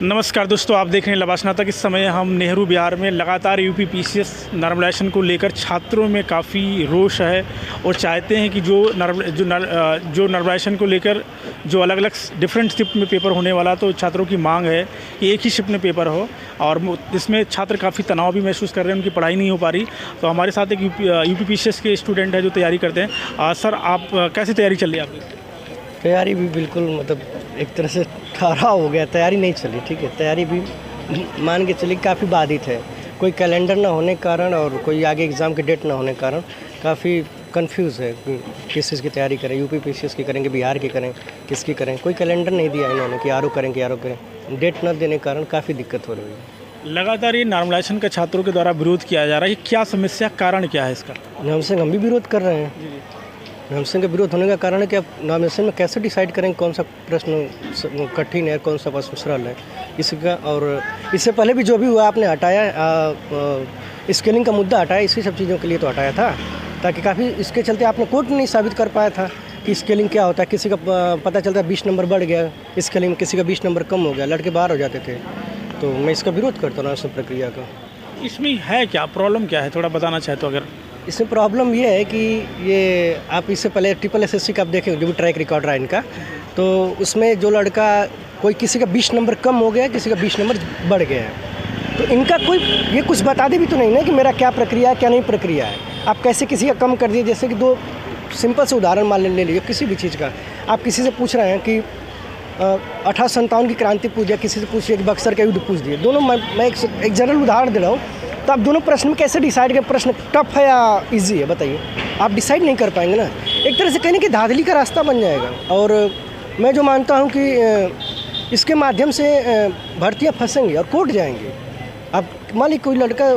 नमस्कार दोस्तों, आप देख रहे हैं लबास नाटक। इस समय हम नेहरू विहार में लगातार यूपी पीसीएस नॉर्मलाइजेशन को लेकर छात्रों में काफ़ी रोष है और चाहते हैं कि जो नॉर्मलाइजेशन को लेकर जो अलग अलग डिफरेंट शिफ्ट में पेपर होने वाला, तो छात्रों की मांग है कि एक ही शिफ्ट में पेपर हो। और इसमें छात्र काफ़ी तनाव भी महसूस कर रहे हैं, उनकी पढ़ाई नहीं हो पा रही। तो हमारे साथ एक यूपी पीसीएस के स्टूडेंट है जो तैयारी करते हैं। सर, आप कैसी तैयारी चल रही है आपकी? तैयारी भी बिल्कुल एक तरह से ठहराव हो गया, तैयारी नहीं चली। ठीक है, तैयारी भी मान के चली काफ़ी बाधित है। कोई कैलेंडर ना होने के कारण और कोई आगे एग्ज़ाम की डेट ना होने के कारण काफ़ी कंफ्यूज है कि किस चीज़ की तैयारी करें। यूपी पीसीएस की करेंगे, बिहार की करें, किसकी करें। कोई कैलेंडर नहीं दिया इन्होंने कि आरओ करें कि आरओ करें। डेट न देने के कारण काफ़ी दिक्कत हो रही है। लगातार ये नॉर्मलाइजेशन का छात्रों के द्वारा विरोध किया जा रहा है, क्या समस्या, कारण क्या है इसका? हम भी विरोध कर रहे हैं। नॉमिनेशन का विरोध होने का कारण है कि आप नॉमिनेशन में कैसे डिसाइड करें कौन सा प्रश्न कठिन है, कौन सा प्रश्न सरल है इसका। और इससे पहले भी जो भी हुआ आपने हटाया, स्केलिंग का मुद्दा हटाया, इसी सब चीज़ों के लिए तो हटाया था, ताकि काफ़ी इसके चलते आपने कोर्ट नहीं साबित कर पाया था कि स्केलिंग क्या होता है। किसी का पता चलता है 20 नंबर बढ़ गया स्केलिंग, किसी का 20 नंबर कम हो गया, लड़के बाहर हो जाते थे। तो मैं इसका विरोध करता हूँ, सब प्रक्रिया का। इसमें है क्या प्रॉब्लम, क्या है, थोड़ा बताना चाहे तो? अगर इसमें प्रॉब्लम ये है कि ये आप इससे पहले ट्रिपल एसएससी का आप देखें, जो भी ट्रैक रिकॉर्ड रहा इनका, तो उसमें जो लड़का कोई किसी का 20 नंबर कम हो गया, किसी का 20 नंबर बढ़ गया है, तो इनका कोई ये कुछ बता दे भी तो नहीं ना कि मेरा क्या प्रक्रिया है, क्या नहीं प्रक्रिया है। आप कैसे किसी का कम कर दिए? जैसे कि दो सिंपल से उदाहरण मान ले लीजिए, किसी भी चीज़ का आप किसी से पूछ रहे हैं कि 1857 की क्रांति पूछ दिया, किसी से पूछिए कि बक्सर का युद्ध पूछ दिए। दोनों मैं एक जनरल उदाहरण दे रहा हूँ, तो आप दोनों प्रश्न में कैसे डिसाइड करें प्रश्न टफ है या इजी है? बताइए, आप डिसाइड नहीं कर पाएंगे ना। एक तरह से कहने की धांधली का रास्ता बन जाएगा। और मैं जो मानता हूं कि इसके माध्यम से भर्तियां फंसेंगी और कोर्ट जाएंगी। अब मान लीजिए कोई लड़का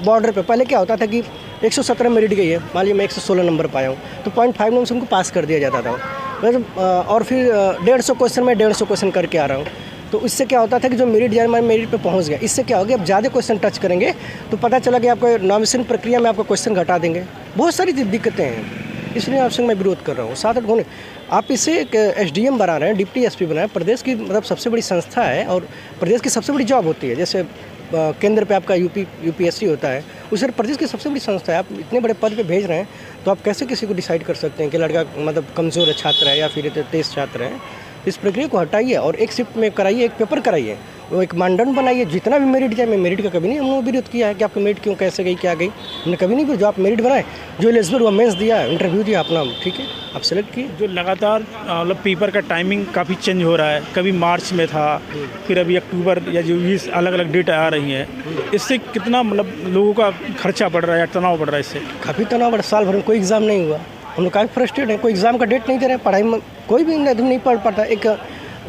बॉर्डर पे, पहले क्या होता था कि 117 मेरिट गई है, मान लीजिए मैं 116 नंबर पाया हूँ, तो 0.5 नंबर से उनको पास कर दिया जाता था। और फिर 150 क्वेश्चन में 150 क्वेश्चन करके आ रहा हूँ, तो इससे क्या होता था कि जो मेरिट पे पहुंच गया, इससे क्या हो गया, अब ज़्यादा क्वेश्चन टच करेंगे तो पता चला कि आपको नॉमिनेशन प्रक्रिया में आपका क्वेश्चन घटा देंगे। बहुत सारी दिक्कतें हैं, इसलिए आपसे मैं विरोध कर रहा हूँ। 7-8 होने आप इसे एक SDM बना रहे हैं, डिप्टी SP बना रहे हैं। प्रदेश की सबसे बड़ी संस्था है और प्रदेश की सबसे बड़ी जॉब होती है। जैसे केंद्र पे आपका UPSC होता है, उस प्रदेश की सबसे बड़ी संस्था है। आप इतने बड़े पद पे भेज रहे हैं, तो आप कैसे किसी को डिसाइड कर सकते हैं कि लड़का कमज़ोर है, छात्र है या फिर तेज छात्र है? इस प्रक्रिया को हटाइए और एक शिफ्ट में कराइए, एक पेपर कराइए, वो एक मानदंड बनाइए। जितना भी मेरिट जाए, मैं मेरिट का कभी नहीं हमने विरोध किया है कि आपका मेरिट क्यों, कैसे गई, क्या गई, हमने कभी नहीं। जो आप मेरिट बनाए, जो एलिजिबल हुआ, मेंस दिया, इंटरव्यू दिया अपना, ठीक है, आप सेलेक्ट किए। जो लगातार पेपर का टाइमिंग काफ़ी चेंज हो रहा है, कभी मार्च में था, फिर अभी अक्टूबर, या जो भी अलग अलग डेट आ रही हैं, इससे कितना लोगों का खर्चा बढ़ रहा है या तनाव बढ़ रहा है? इससे काफ़ी तनाव बढ़। साल भर में कोई एग्ज़ाम नहीं हुआ, हम लोग काफ़ी फ्रस्ट्रेट हैं। कोई एग्ज़ाम का डेट नहीं दे रहे हैं, पढ़ाई में कोई भी नहीं पढ़ पाता। एक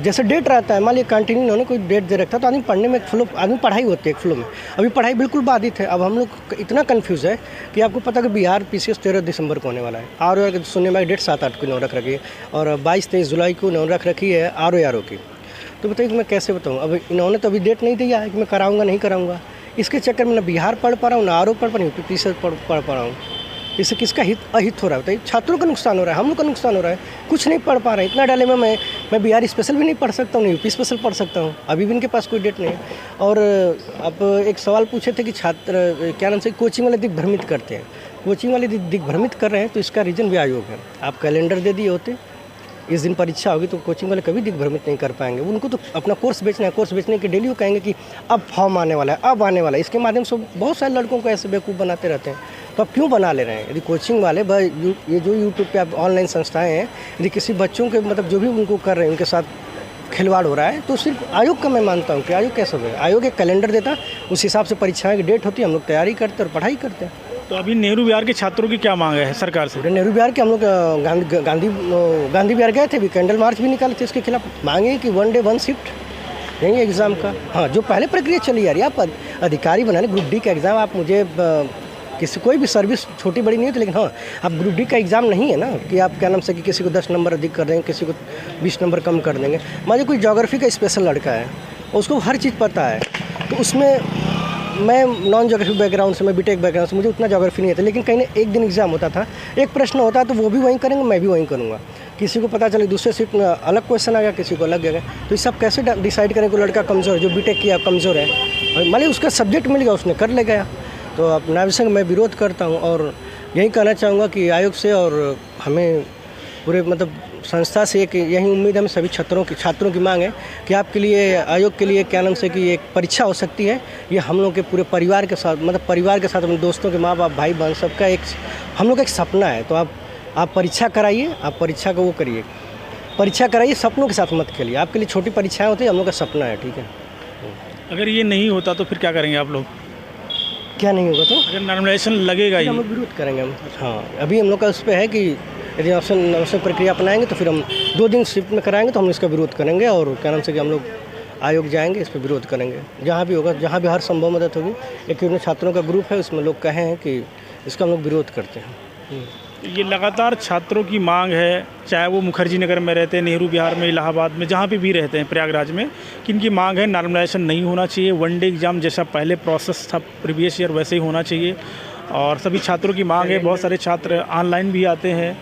जैसे डेट रहता है, मान लीजिए कंटिन्यू उन्होंने कोई डेट दे रखा, तो आदमी पढ़ने में फ्लो, आदमी पढ़ाई होती है एक फ्लो में। अभी पढ़ाई बिल्कुल बाधित है। अब हम लोग इतना कंफ्यूज है कि आपको पता है कि बिहार PCS 13 दिसंबर को होने वाला है। आर सुनने में डेट 7-8 को रख रखी है और 22-23 जुलाई को रख रखी है आर की। तो बताइए कि मैं कैसे बताऊँ? अब इन्होंने तो अभी डेट नहीं दिया है कि मैं कराऊँगा नहीं कराऊँगा। इसके चक्कर में ना बिहार पढ़ पा रहा हूँ, ना आर पढ़ पा रहा हूँ, PCS पढ़ पा रहा हूँ। इससे किसका अहित हो रहा है? बताइए, छात्रों का नुकसान हो रहा है, हम लोग का नुकसान हो रहा है। कुछ नहीं पढ़ पा रहे हैं, इतना डाले में मैं बिहार स्पेशल भी नहीं पढ़ सकता हूँ, यूपी स्पेशल पढ़ सकता हूँ। अभी भी इनके पास कोई डेट नहीं है। और अब एक सवाल पूछे थे कि छात्र क्या नाम से कोचिंग वाले दिग्भ्रमित करते हैं। कोचिंग वाले दिग्भ्रमित कर रहे हैं, तो इसका रीज़न भी आयोग है। आप कैलेंडर दे दिए होते, इस दिन परीक्षा होगी, तो कोचिंग वाले कभी दिग्भ्रमित नहीं कर पाएंगे। उनको तो अपना कोर्स बेचना है, कोर्स बेचने के डेली वो कहेंगे कि अब फॉर्म आने वाला है, अब आने वाला है। इसके माध्यम से बहुत सारे लड़कों को ऐसे बेवकूफ़ बनाते रहते हैं। तो आप क्यों बना ले रहे हैं? यदि कोचिंग वाले ये जो यूट्यूब पे आप ऑनलाइन संस्थाएं हैं, यदि किसी बच्चों के जो भी उनको कर रहे हैं, उनके साथ खिलवाड़ हो रहा है, तो सिर्फ आयोग का मैं मानता हूँ कि आयोग कैसे होगा। आयोग एक कैलेंडर देता, उस हिसाब से परीक्षाएँ की डेट होती है, हम लोग तैयारी करते और पढ़ाई करते हैं। तो अभी नेहरू विहार के छात्रों की क्या मांग है सरकार से? नेहरू विहार के हम लोग गांधी विहार गए थे, भी कैंडल मार्च भी निकाले थे। इसके खिलाफ मांगे कि 1 डे 1 शिफ्ट यही एग्ज़ाम का। हाँ, जो पहले प्रक्रिया चली आ रही है, आप अधिकारी बनाने ग्रुप D का एग्ज़ाम, आप मुझे कोई भी सर्विस छोटी बड़ी नहीं है, तो लेकिन हाँ, आप ग्रुप D का एग्ज़ाम नहीं है ना कि आप क्या नाम से कि किसी को 10 नंबर अधिक कर देंगे, किसी को 20 नंबर कम कर देंगे। मान कोई ज्योग्राफी का स्पेशल लड़का है, उसको हर चीज़ पता है, तो उसमें मैं नॉन ज्योग्राफी बैकग्राउंड से, मैं बीटेक बैकग्राउंड से, मुझे उतना ज्योग्राफी नहीं आता, लेकिन कहीं ना एक दिन एग्ज़ाम होता था, एक प्रश्न होता है, तो वो भी वहीं करेंगे, मैं भी वहीं करूँगा किसी को पता चले दूसरे शिफ्ट में अलग क्वेश्चन आ गया, किसी को अलग गया। तो ये सब कैसे डिसाइड करें कि लड़का कमज़ोर, जो बीटेक किया कमज़ोर है, और मान ली उसका सब्जेक्ट मिल गया, उसने कर ले गया। तो अब नाविसंग मैं विरोध करता हूँ और यही कहना चाहूँगा कि आयोग से और हमें पूरे मतलब संस्था से एक यही उम्मीद है, हम सभी छात्रों की मांग है कि आपके लिए आयोग के लिए क्या नाम से कि एक परीक्षा हो सकती है। ये हम लोग के पूरे परिवार के साथ, मतलब परिवार के साथ, अपने दोस्तों के, माँ बाप, भाई बहन, सबका एक हम लोग का एक सपना है। तो आप परीक्षा कराइए, आप परीक्षा को वो करिए, परीक्षा कराइए, सपनों के साथ मत खेलिए। आपके लिए छोटी परीक्षाएँ होती है, हम लोग का सपना है, ठीक है। अगर ये नहीं होता तो फिर क्या करेंगे आप लोग? क्या नहीं होगा तो अगर नॉर्मलाइजेशन लगेगा ही, हम लोग विरोध करेंगे हम। हाँ, अभी हम लोग का उस पर है कि यदि ऑप्शन प्रक्रिया अपनाएंगे तो फिर हम 2 दिन शिफ्ट में कराएंगे, तो हम इसका विरोध करेंगे और क्या नाम से कि हम लोग आयोग जाएंगे, इस पर विरोध करेंगे जहाँ भी होगा, जहाँ भी हर संभव मदद होगी। एक छात्रों का ग्रुप है, उसमें लोग कहे हैं कि इसका हम लोग विरोध करते हैं। ये लगातार छात्रों की मांग है, चाहे वो मुखर्जी नगर में रहते हैं, नेहरू विहार में, इलाहाबाद में, जहाँ पे भी रहते हैं, प्रयागराज में, कि इनकी मांग है नॉर्मलाइजेशन नहीं होना चाहिए। वनडे एग्ज़ाम जैसा पहले प्रोसेस था प्रीवियस ईयर, वैसे ही होना चाहिए। और सभी छात्रों की मांग है। बहुत सारे छात्र ऑनलाइन भी आते हैं।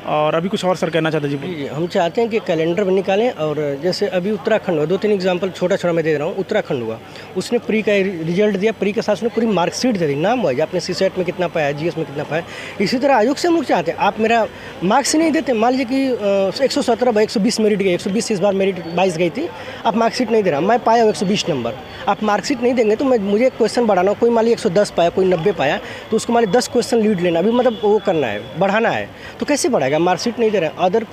और अभी कुछ और सर कहना चाहते हैं? जी, हम चाहते हैं कि कैलेंडर भी निकालें। और जैसे अभी उत्तराखंड हुआ, 2-3 एग्जाम्पल छोटा मैं दे रहा हूँ। उत्तराखंड हुआ, उसने प्री का रिजल्ट दिया, प्री के साथ उसने पूरी मार्कशीट दे दी, नाम वाइज, आपने सीसेट में कितना पाया, जीएस में कितना पाया। इसी तरह आयोग से हम लोग चाहते हैं, आप मेरा मार्क्स नहीं देते, मान लीजिए कि 117 बाई 120 मेरिट गई, 120 इस बार मेरिट 22 गई थी, आप मार्कशीट नहीं दे रहा, मैं पाया 120 नंबर, आप मार्कशीट नहीं देंगे तो मुझे एक क्वेश्चन बढ़ाना, कोई मान लीजिए 110 पाया, कोई 90 पाया, तो उसको मान लीजिए 10 क्वेश्चन लीड लेना, अभी मतलब वो करना है, बढ़ाना है, तो कैसे बढ़ाएगा? मार्कशीट नहीं दे रहा है। अदर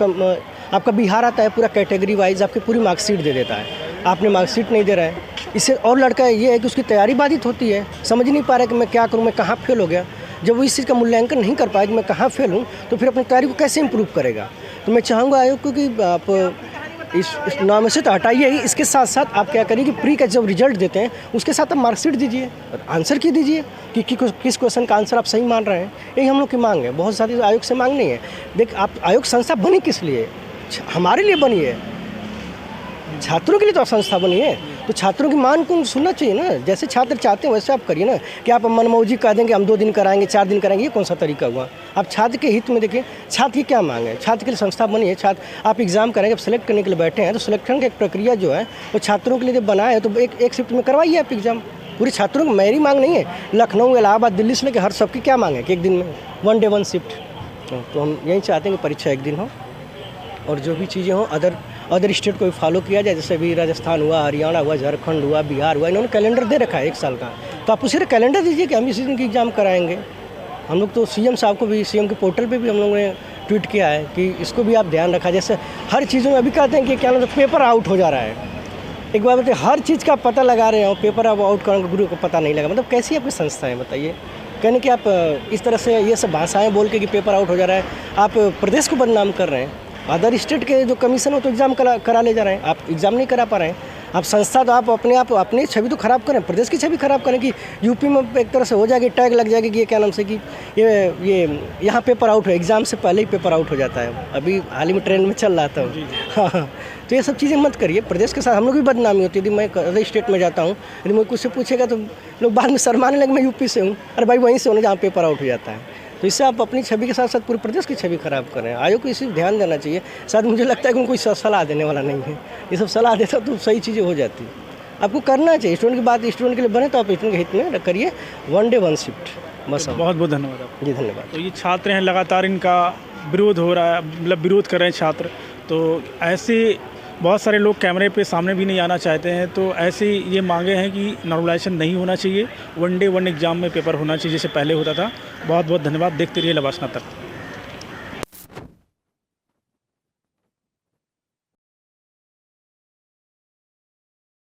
आपका बिहार आता है, पूरा कैटेगरी वाइज आपकी पूरी मार्कशीट दे देता है, आपने मार्कशीट नहीं दे रहा है। इससे और लड़का ये है कि उसकी तैयारी बाधित होती है, समझ नहीं पा रहा है कि मैं क्या करूँ, मैं कहाँ फेल हो गया। जब वो इस चीज़ का मूल्यांकन नहीं कर पाए कि मैं कहाँ फेल हूँ, तो फिर अपनी तैयारी को कैसे इंप्रूव करेगा? तो मैं चाहूँगा आयोग को कि आप इस नाम से तो हटाइए ही, इसके साथ साथ आप क्या करिए कि प्री का जब रिजल्ट देते हैं उसके साथ आप मार्कशीट दीजिए, आंसर की दीजिए कि किस क्वेश्चन का आंसर आप सही मान रहे हैं। यही हम लोग की मांग है, बहुत सारी आयोग से मांग नहीं है। देख, आप आयोग संस्था बनी किस लिए? हमारे लिए बनी है, छात्रों के लिए तो संस्था बनी है, तो छात्रों की मांग को सुनना चाहिए ना। जैसे छात्र चाहते हैं वैसे आप करिए ना, कि आप मनमौजी कह देंगे हम 2 दिन कराएंगे, 4 दिन कराएंगे, ये कौन सा तरीका हुआ? आप छात्र के हित में देखिए, छात्र की क्या मांग है, छात्र के लिए संस्था बनी है। छात्र आप एग्जाम करेंगे, आप सेलेक्ट करने के लिए बैठे हैं, तो सिलेक्शन की एक प्रक्रिया जो है वो छात्रों के लिए जब बना है, तो एक शिफ्ट में करवाइए आप एग्जाम। पूरे छात्रों को मेरी मांग नहीं है, लखनऊ, इलाहाबाद, दिल्ली से लेकर हर सबकी क्या मांग है कि एक दिन में 1 डे 1 शिफ्ट। तो हम यही चाहते हैं कि परीक्षा एक दिन हो और जो भी चीज़ें हों अदर स्टेट को भी फॉलो किया जाए। जैसे अभी राजस्थान हुआ, हरियाणा हुआ, झारखंड हुआ, बिहार हुआ, इन्होंने कैलेंडर दे रखा है 1 साल का, तो आप उसी कैलेंडर दीजिए कि हम इसी दिन की एग्ज़ाम कराएंगे। हम लोग तो सीएम साहब को भी, सीएम के पोर्टल पे भी हम लोगों ने ट्वीट किया है कि इसको भी आप ध्यान रखा। जैसे हर चीज़ों में अभी कहते हैं कि क्या मतलब पेपर आउट हो जा रहा है, एक बार बताइए, हर चीज़ का पता लगा रहे हो, पेपर अब आउट करेंगे, गुरु को पता नहीं लगा, मतलब कैसी आपकी संस्था है बताइए? कहने कि आप इस तरह से ये सब भाषाएँ बोल के कि पेपर आउट हो जा रहा है, आप प्रदेश को बदनाम कर रहे हैं। अदर स्टेट के जो कमीशन हो तो एग्ज़ाम करा ले जा रहे हैं, आप एग्ज़ाम नहीं करा पा रहे हैं। आप संस्था तो आप अपनी छवि तो खराब करें, प्रदेश की छवि खराब करें कि यूपी में एक तरह से हो जाएगी, टैग लग जाएगी कि ये क्या नाम से कि ये यहाँ पेपर आउट हो, एग्ज़ाम से पहले ही पेपर आउट हो जाता है। अभी हाल ही में ट्रेंड में चल रहा था। हाँ, तो ये सब चीज़ें मत करिए। प्रदेश के साथ हम लोग भी बदनामी होती है। यदि मैं अदर स्टेट में जाता हूँ, यदि मैं कुछ से पूछेगा तो लोग बाद में शर्माने लगे, मैं यूपी से हूँ, अरे भाई वहीं से होना जहाँ पेपर आउट हो जाता है। तो इससे आप अपनी छवि के साथ साथ पूरे प्रदेश की छवि खराब कर रहे हैं। आयोग को इसी ध्यान देना चाहिए। शायद मुझे लगता है कि कोई सलाह देने वाला नहीं है, ये सब सलाह देता तो सही चीज़ें हो जाती। आपको करना चाहिए, स्टूडेंट की बात स्टूडेंट के लिए बने तो आप स्टूडेंट के हित में करिए, 1 डे 1 शिफ्ट बस। बहुत बहुत धन्यवाद आपको। जी धन्यवाद। तो ये छात्र हैं, लगातार इनका विरोध हो रहा है, मतलब विरोध कर रहे हैं छात्र। तो ऐसे बहुत सारे लोग कैमरे पे सामने भी नहीं आना चाहते हैं, तो ऐसे ये मांगे हैं कि नॉर्मलाइजेशन नहीं होना चाहिए, 1 डे 1 एग्ज़ाम में पेपर होना चाहिए जैसे पहले होता था। बहुत बहुत धन्यवाद। देखते रहिए लबासना तक।